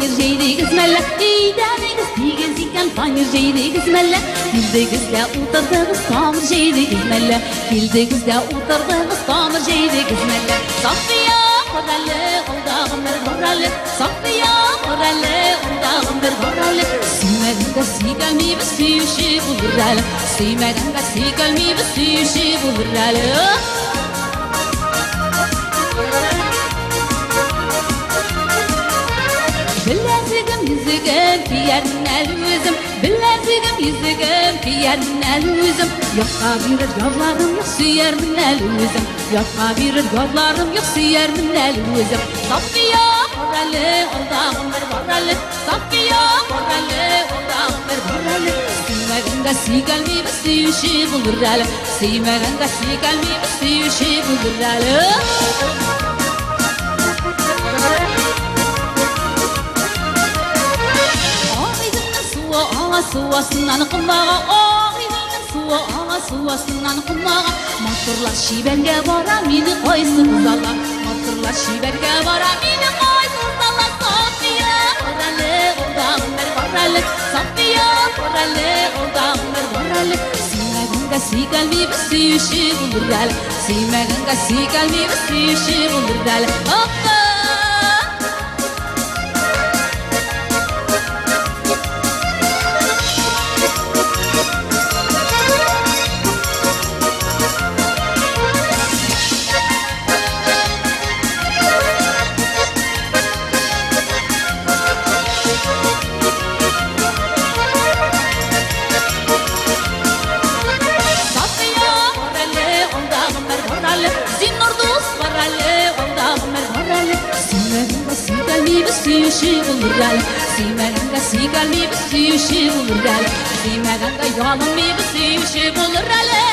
panir jeydi kızmella İdanigiz tigeziken panir jeydi kızmella Kildegizde utardığız tamir jeydi kızmella Kildegizde utardığız tamir jeydi kızmella Safiya koralle oldağım bir koralle Safiya koralle oldağım bir koralle Siymeden de sigalmi ve siyuşi bulurralle Siymeden de sigalmi ve siyuşi bulurralle Bilezigim yüzügüm kiyerden elüzüm Bilezigim yüzügüm kiyerden elüzüm Yokka birer yollarım yok süyerden elüzüm Yokka birer yollarım yok süyerden elüzüm Safiya koralle oldağım bir koralle Safiya koralle oldağım bir koralle Siymeden de sigalmi ve siyuşi bulurralle Siymeden de sigalmi ve siyuşi bulurralle Suasından kumağa suasından kumağa Motorlar şiberge bara mini koysun zala Motorlar şiberge bara mini koysun zala Safiya koralle oldağım bir koralle Safiya koralle oldağım bir koralle Siymeganga sigalmi ve siyuşi bulurralle Siymeganga sigalmi ve siyuşi bulurralle Hoppa Siyuşi bulurralle Siymeganga sigalmi ve siyuşi bulurralle Siymeganga yolum mi ve siyuşi bulurralle